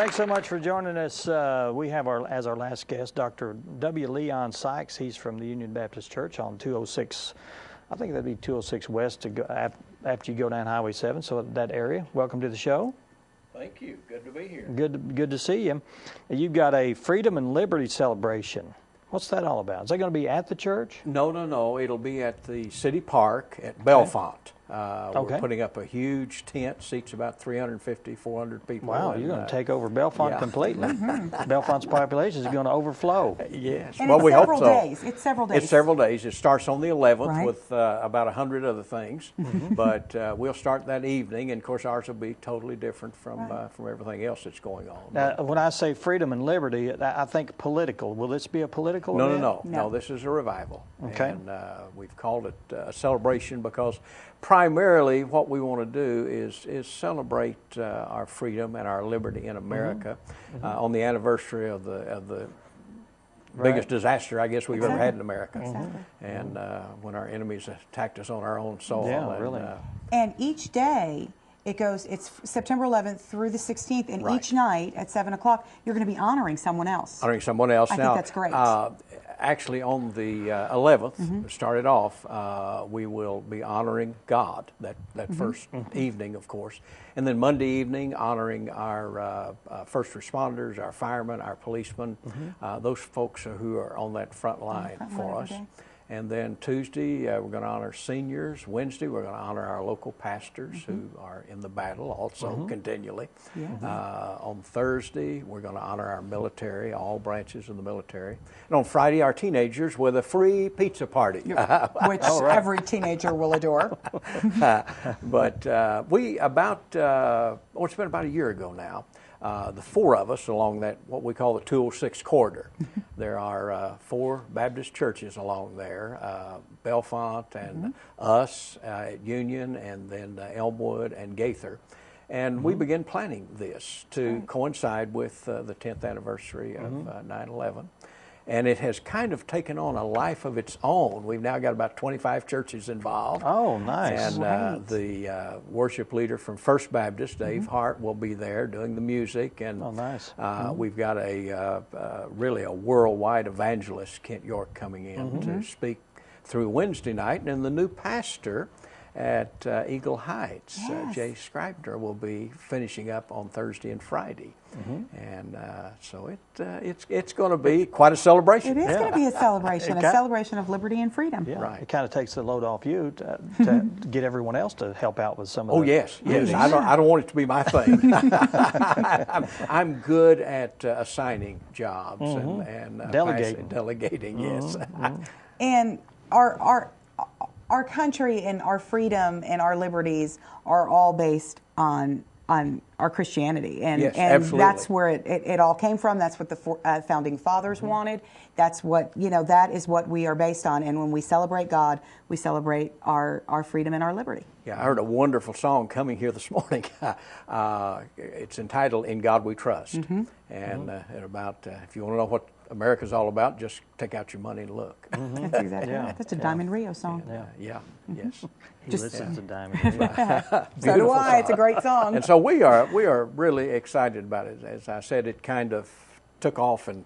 Thanks so much for joining us. We have as our last guest, Dr. W. Leon Sikes. He's from the Union Baptist Church on 206, I think that'd be 206 West after you go down Highway 7, so that area. Welcome to the show. Thank you. Good to be here. Good to see you. You've got a Freedom and Liberty celebration. What's that all about? Is that going to be at the church? No. It'll be at the City Park at Bellefonte. Okay. We're putting up a huge tent, seats about 350, 400 people. Wow, you're going to take over Bellefonte completely. Bellefonte's population is going to overflow. Yes, and well, it's we hope so. It's several days. It's several days. It starts on the 11th Right. with about 100 other things, but we'll start that evening, and of course ours will be totally different from everything else that's going on. Now, when I say freedom and liberty, I think political. Will this be a political event? No, this is a revival. Okay. And we've called it a celebration because primarily what we want to do is celebrate our freedom and our liberty in America on the anniversary of the biggest disaster I guess we've ever had in America. And when our enemies attacked us on our own soil. Yeah, really. And each day, it's September 11th through the 16th, and each night at 7 o'clock, you're going to be honoring someone else. Honoring someone else. I think that's great. Actually, on the 11th, started off, we will be honoring God that first evening, of course. And then Monday evening, honoring our first responders, our firemen, our policemen, those folks who are on that front line for us. And then Tuesday, we're going to honor seniors. Wednesday, we're going to honor our local pastors who are in the battle also continually. On Thursday, we're going to honor our military, all branches of the military. And on Friday, our teenagers with a free pizza party. Which every teenager will adore. But it's been about a year ago now. The four of us along that, what we call the 206 corridor. There are 4 Baptist churches along there, Bellefonte and us at Union, and then Elmwood and Gaither. And we began planning this to coincide with the 10th anniversary of 9/11. And it has kind of taken on a life of its own. We've now got about 25 churches involved. Oh, nice. And the worship leader from First Baptist, Dave Hart, will be there doing the music. And nice. We've got really a worldwide evangelist, Kent York, coming in to speak through Wednesday night. And then the new pastor at Eagle Heights, Jay Scribner, will be finishing up on Thursday and Friday. And so it's going to be quite a celebration. It is going to be a celebration, a celebration of liberty and freedom. Yeah, right. It kind of takes the load off you to get everyone else to help out with some of the... Oh, yes. I don't want it to be my thing. I'm good at assigning jobs and delegating, yes. And our country and our freedom and our liberties are all based on our Christianity, and that's where it all came from. That's what the founding fathers wanted. That's what that is what we are based on. And when we celebrate God, we celebrate our freedom and our liberty. Yeah, I heard a wonderful song coming here this morning. It's entitled "In God We Trust," and about if you want to know what America's all about, just take out your money and look. That's exactly right. That's a Diamond Rio song. Yes. He listens to Diamond Rio. So do I. It's a great song. And so we are really excited about it. As I said, it kind of took off and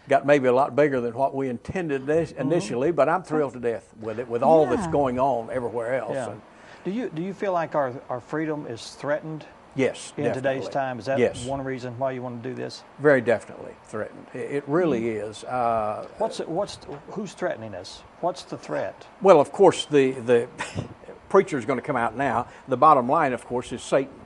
got maybe a lot bigger than what we intended initially, but I'm thrilled to death with it, with all that's going on everywhere else. Yeah. And Do you feel like our freedom is threatened? Yes, in definitely. today's time? Is that one reason why you want to do this? Very definitely threatened. It really is. Who's threatening us? What's the threat? Well, of course, the preacher is going to come out now. The bottom line, of course, is Satan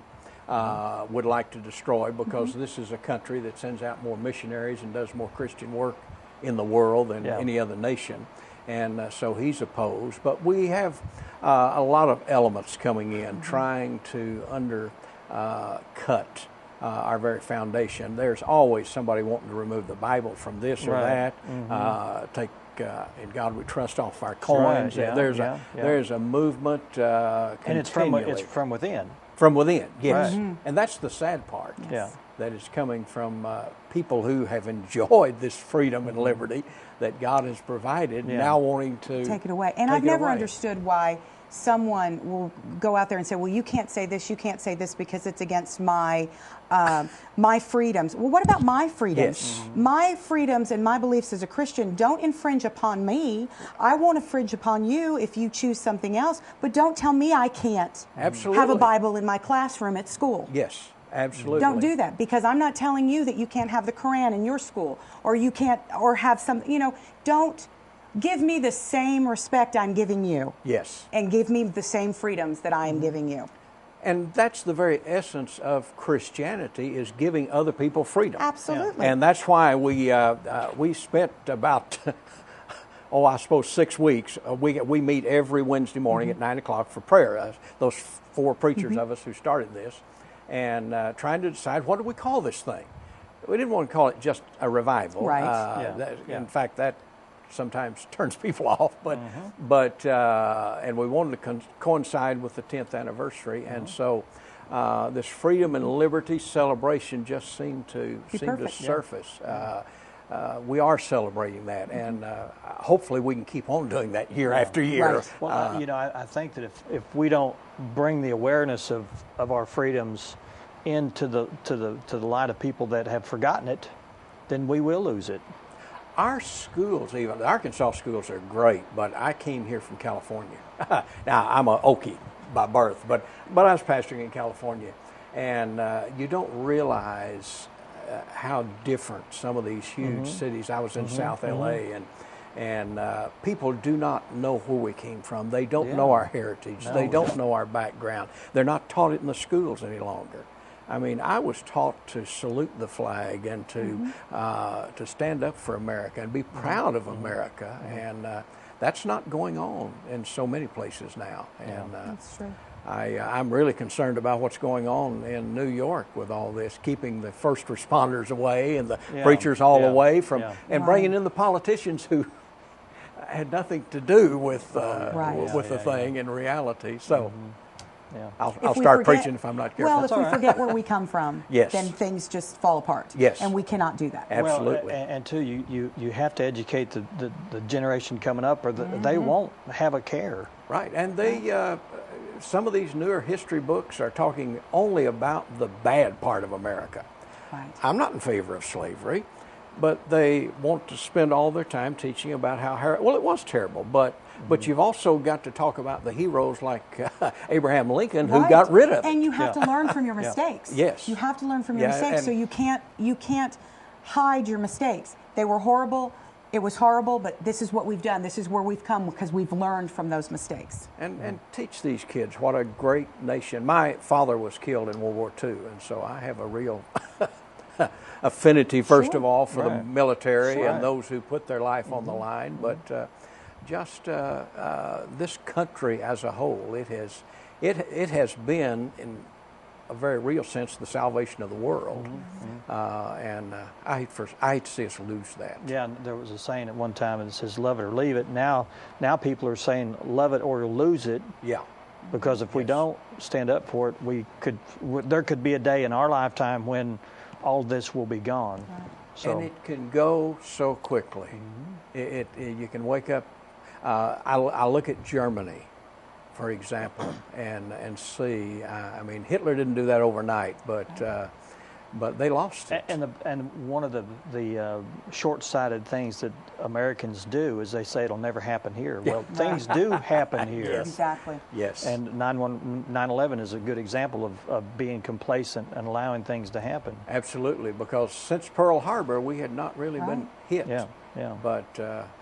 would like to destroy, because this is a country that sends out more missionaries and does more Christian work in the world than any other nation. And so he's opposed. But we have a lot of elements coming in trying to cut our very foundation. There's always somebody wanting to remove the Bible from this or that, take "In God We Trust" off our coins. Right. There's a movement and it's from within. From within, yes. Right. And that's the sad part. Yes. That is coming from people who have enjoyed this freedom and liberty that God has provided, now wanting to take it away. And I've never understood why someone will go out there and say, well, you can't say this because it's against my my freedoms. Well, what about my freedoms? Yes. My freedoms and my beliefs as a Christian don't infringe upon me. I won't infringe upon you if you choose something else, but don't tell me I can't have a Bible in my classroom at school. Yes, absolutely. Don't do that, because I'm not telling you that you can't have the Quran in your school, or you can't, or have some, don't give me the same respect I'm giving you. Yes. And give me the same freedoms that I am giving you. And that's the very essence of Christianity, is giving other people freedom. Absolutely. And that's why we spent about, I suppose 6 weeks. We meet every Wednesday morning at 9 o'clock for prayer. Those 4 preachers of us who started this, and trying to decide, what do we call this thing? We didn't want to call it just a revival. Right. In fact, that sometimes turns people off, but and we wanted to coincide with the 10th anniversary, and so this freedom and liberty celebration just seemed to surface. We are celebrating that, and hopefully we can keep on doing that year after year. Right. Well, I think that if we don't bring the awareness of our freedoms into the light of people that have forgotten it, then we will lose it. Our schools, even the Arkansas schools, are great, but I came here from California. Now, I'm a Okie by birth, but I was pastoring in California, and you don't realize how different some of these huge cities. I was in South LA, and people do not know where we came from. They don't know our heritage. They don't know our background. They're not taught it in the schools any longer. I mean, I was taught to salute the flag and to stand up for America and be proud of America, and that's not going on in so many places now. And That's true. I'm really concerned about what's going on in New York with all this, keeping the first responders away and the preachers all away from, and bringing in the politicians who had nothing to do with the thing in reality. So. I'll start preaching if I'm not careful. Well, if we forget where we come from, yes, then things just fall apart. Yes. And we cannot do that. Absolutely. Well, and two, you have to educate the generation coming up, or they won't have a care. Right. And they some of these newer history books are talking only about the bad part of America. Right. I'm not in favor of slavery, but they want to spend all their time teaching about how it was terrible, but you've also got to talk about the heroes like Abraham Lincoln, who got rid of it. And you have to learn from your mistakes. Yes. You have to learn from your mistakes, so you can't hide your mistakes. They were horrible. It was horrible, but this is what we've done. This is where we've come because we've learned from those mistakes. And teach these kids what a great nation. My father was killed in World War II, and so I have a real affinity, first of all, for the military and those who put their life on the line. But just this country as a whole, it has been, in a very real sense, the salvation of the world. And I hate to see us lose that. Yeah, there was a saying at one time, and it says, love it or leave it. Now people are saying, love it or lose it. Yeah. Because if we don't stand up for it, there could be a day in our lifetime when all this will be gone. Right. So, and it can go so quickly. You can wake up. I look at Germany, for example, and see. I mean, Hitler didn't do that overnight, but they lost it. And one of the short-sighted things that Americans do is they say it'll never happen here. Well, things do happen here. Yes. Exactly. Yes. And 9/11 is a good example of being complacent and allowing things to happen. Absolutely, because since Pearl Harbor, we had not really been hit. Yeah. But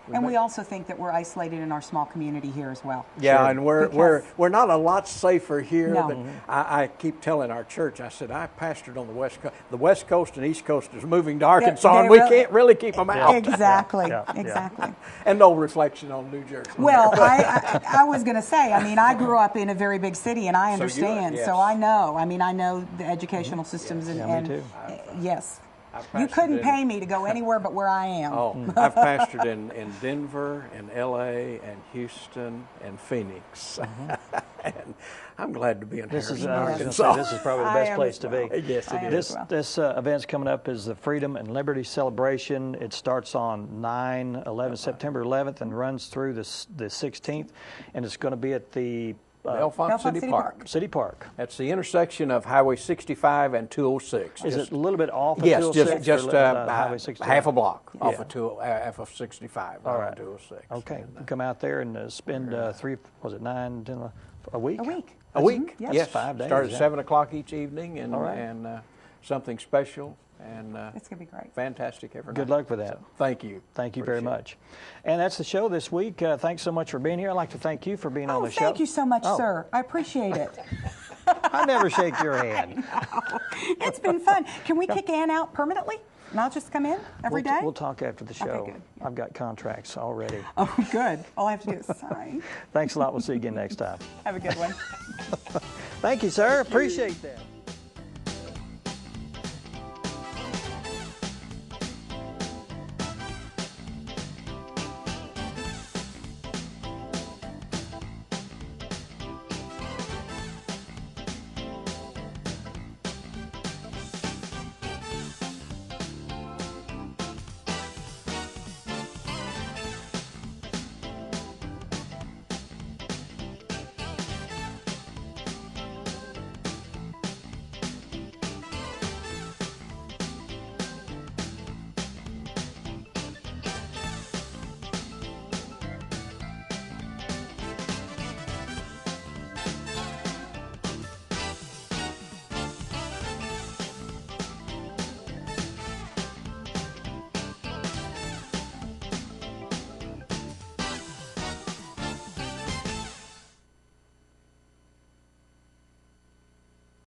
we also think that we're isolated in our small community here as well. Yeah, and we're not a lot safer here. No. But I keep telling our church, I said, I pastored on the West Coast. The West Coast and East Coast is moving to Arkansas, and we can't really keep them out. Exactly, exactly. And no reflection on New Jersey. Well, I was going to say, I mean, I grew up in a very big city, and I understand. So I know. I mean, I know the educational systems, and me too. Yes. You couldn't pay me to go anywhere but where I am. Oh, I've pastored in Denver, and LA, and Houston, and Phoenix. And I'm glad to be in This is, Harrison, I was going to Arkansas. say, this is probably the best place to be. Yes, it is. This event's coming up is the Freedom and Liberty Celebration. It starts on September 11th and runs through the 16th, and it's going to be at the Bellefonte City Park. City Park. That's the intersection of Highway 65 and 206. Is it a little bit off of yes, 206? just Highway 65? half a block off of 65 All on right. 206. Okay. Come out there and spend 9, 10, a week? A week. A week? Yes. Yes. 5 days. Start at yeah. 7 o'clock each evening and, All right. and something special. And It's going to be great. fantastic every night. Good luck with that. So, thank you. Thank you very much. And that's the show this week. Thanks so much for being here. I'd like to thank you for being on the show. Thank you so much, sir. I appreciate it. I never shake your hand. It's been fun. Can we kick Ann out permanently? And I'll just come in every day? We'll talk after the show. Okay, good. Yeah. I've got contracts already. Oh, good. All I have to do is sign. Thanks a lot. We'll see you again next time. Have a good one. Thank you, sir. Appreciate that.